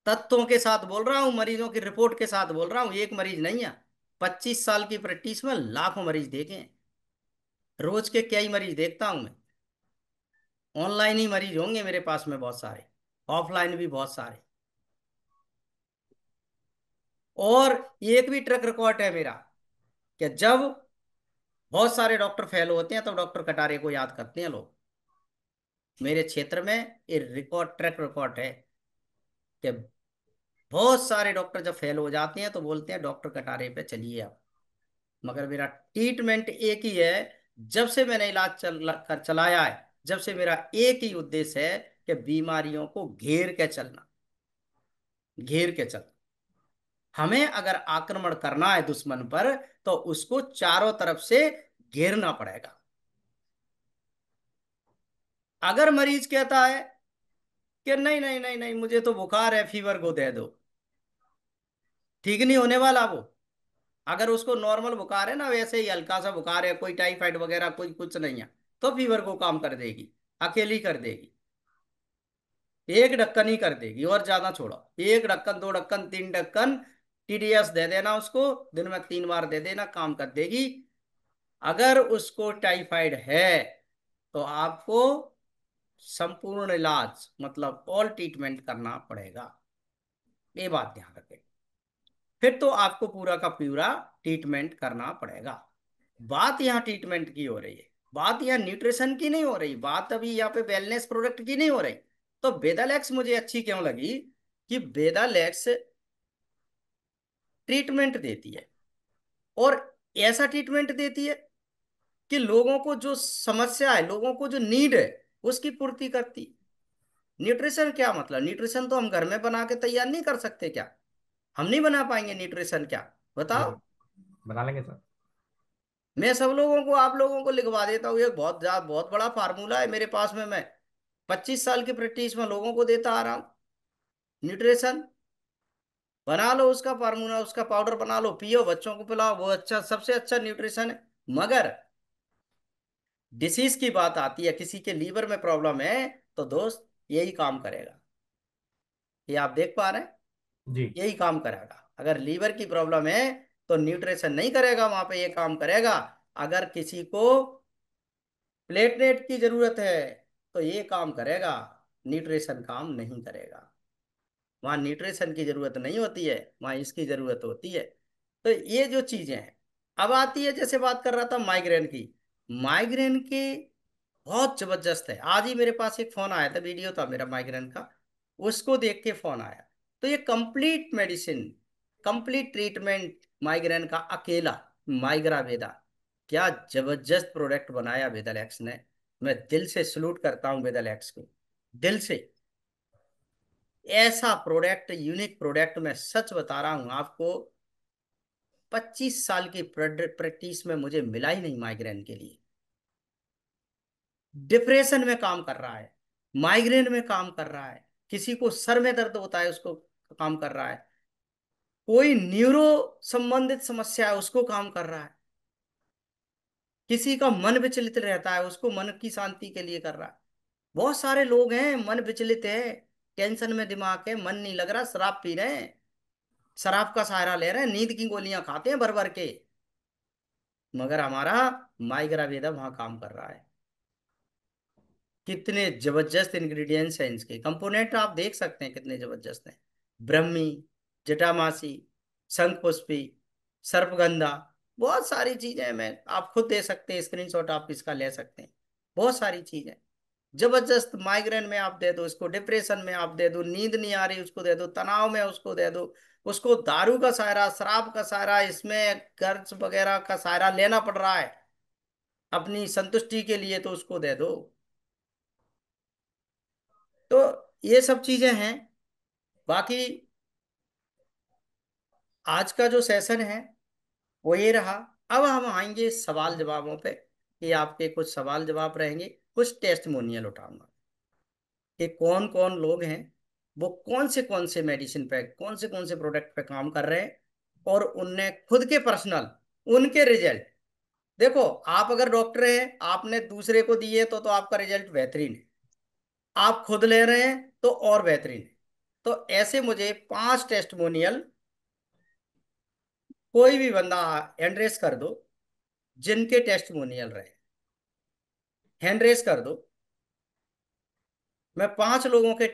तथ्यों के साथ बोल रहा हूं, मरीजों की रिपोर्ट के साथ बोल रहा हूं, एक मरीज नहीं है। 25 साल की प्रैक्टिस में लाखों मरीज देखे हैं। रोज के कई मरीज देखता हूं मैं। ऑनलाइन ही मरीज होंगे मेरे पास में बहुत सारे, ऑफलाइन भी बहुत सारे। और एक भी ट्रैक रिकॉर्ड है मेरा कि जब बहुत सारे डॉक्टर फेल होते हैं तो डॉक्टर कटारे को याद करते हैं लोग। मेरे क्षेत्र में ये रिकॉर्ड, ट्रैक रिकॉर्ड है कि बहुत सारे डॉक्टर जब फेल हो जाते हैं तो बोलते हैं डॉक्टर कटारे पे चलिए आप। मगर मेरा ट्रीटमेंट एक ही है। जब से मैंने इलाज कर चलाया है, जब से मेरा एक ही उद्देश्य है कि बीमारियों को घेर के चलना, घेर के चलना। हमें अगर आक्रमण करना है दुश्मन पर तो उसको चारों तरफ से घेरना पड़ेगा। अगर मरीज कहता है कि नहीं नहीं नहीं नहीं मुझे तो बुखार है, फीवर को दे दो, ठीक नहीं होने वाला वो। अगर उसको नॉर्मल बुखार है ना, वैसे ही हल्का सा बुखार है, कोई टाइफाइड वगैरह कोई कुछ नहीं है, तो फीवर को काम कर देगी, अकेली कर देगी। एक ढक्कन ही कर देगी और ज्यादा छोड़ो, 1 ढक्कन 2 ढक्कन 3 ढक्कन TDS दे देना उसको, दिन में 3 बार दे देना, काम कर देगी। अगर उसको टाइफाइड है तो आपको संपूर्ण इलाज मतलब ऑल ट्रीटमेंट करना पड़ेगा, ये बात ध्यान रखें। फिर तो आपको पूरा का पूरा ट्रीटमेंट करना पड़ेगा। बात यहाँ ट्रीटमेंट की हो रही है, बात यहाँ न्यूट्रिशन की नहीं हो रही, बात अभी यहाँ पे वेलनेस प्रोडक्ट की नहीं हो रही। तो बेदालैक्स मुझे अच्छी क्यों लगी कि बेदालैक्स ट्रीटमेंट देती है, और ऐसा ट्रीटमेंट देती है कि लोगों को जो समस्या है, लोगों को जो नीड है, उसकी पूर्ति करती। न्यूट्रिशन क्या मतलब, न्यूट्रिशन तो हम घर में बना के तैयार नहीं कर सकते क्या? हम नहीं बना पाएंगे न्यूट्रिशन क्या, बताओ? जरूर बना लेंगे सर। मैं सब लोगों को, आप लोगों को लिखवा देता हूँ, एक बहुत बड़ा फार्मूला है मेरे पास में, मैं 25 साल की प्रैक्टिस में लोगों को देता आ रहा हूँ। न्यूट्रिशन बना लो, उसका फार्मूला, उसका पाउडर बना लो, पियो, बच्चों को पिलाओ, वो अच्छा, सबसे अच्छा न्यूट्रिशन है। मगर डिसीज की बात आती है, किसी के लीवर में प्रॉब्लम है, तो दोस्त यही काम करेगा, ये आप देख पा रहे हैं, जी। यही काम करेगा। अगर लीवर की प्रॉब्लम है तो न्यूट्रिशन नहीं करेगा, वहां पे ये काम करेगा। अगर किसी को प्लेटलेट की जरूरत है तो ये काम करेगा, न्यूट्रिशन काम नहीं करेगा। वहां न्यूट्रिशन की जरूरत नहीं होती है, वहां इसकी जरूरत होती है। तो ये जो चीजें हैं, अब आती है, जैसे बात कर रहा था माइग्रेन की। माइग्रेन की बहुत जबरदस्त है। आज ही मेरे पास एक फोन आया था, वीडियो था मेरा माइग्रेन का, उसको देख के फोन आया। तो ये complete medicine, complete treatment migraine का अकेला, माइग्रा वेदा, क्या जबरदस्त प्रोडक्ट बनाया वेदालेक्स ने। मैं दिल से सलूट करता हूँ वेदालेक्स को, दिल से। ऐसा प्रोडक्ट, यूनिक प्रोडक्ट, मैं सच बता रहा हूं आपको, 25 साल की प्रैक्टिस में मुझे मिला ही नहीं माइग्रेन के लिए। डिप्रेशन में काम कर रहा है, माइग्रेन में काम कर रहा है, किसी को सर में दर्द होता है उसको काम कर रहा है, कोई न्यूरो संबंधित समस्या है उसको काम कर रहा है, किसी का मन विचलित रहता है उसको मन की शांति के लिए कर रहा है। बहुत सारे लोग हैं मन विचलित है, टेंशन में दिमाग है, मन नहीं लग रहा, शराब पी रहे हैं, शराब का सहारा ले रहे हैं, नींद की गोलियां खाते हैं भर भर के, मगर हमारा माइग्रा वेदा वहां काम कर रहा है। कितने जबरदस्त इंग्रेडिएंट्स हैं, इसके कंपोनेंट आप देख सकते हैं कितने जबरदस्त हैं। ब्रह्मी, जटामासी, शंखपुष्पी, सर्पगंधा, बहुत सारी चीजें हैं। मैं, आप खुद दे सकते हैं स्क्रीनशॉट, आप इसका ले सकते हैं। बहुत सारी चीजें जबरदस्त। माइग्रेन में आप दे दो इसको, डिप्रेशन में आप दे दो, नींद नहीं आ रही उसको दे दो, तनाव में उसको दे दो, उसको दारू का सहारा, शराब का सहारा, इसमें कर्ज वगैरह का सहारा लेना पड़ रहा है अपनी संतुष्टि के लिए, तो उसको दे दो। तो ये सब चीजें हैं। बाकी आज का जो सेशन है वो ये रहा। अब हम आएंगे सवाल जवाबों पे, कि आपके कुछ सवाल जवाब रहेंगे, कुछ टेस्टिमोनियल उठाऊंगा कि कौन कौन लोग हैं, वो कौन से मेडिसिन पे, कौन से प्रोडक्ट पे काम कर रहे हैं, और उनने खुद के पर्सनल, उनके रिजल्ट। देखो, आप अगर डॉक्टर हैं, आपने दूसरे को दिए तो आपका रिजल्ट बेहतरीन है, आप खुद ले रहे हैं तो और बेहतरीन है। तो ऐसे मुझे 5 टेस्टिमोनियल, कोई भी बंदा हैंड रेस कर दो जिनके टेस्टिमोनियल रहे, हैंड रेस कर दो। मैं 5 लोगों के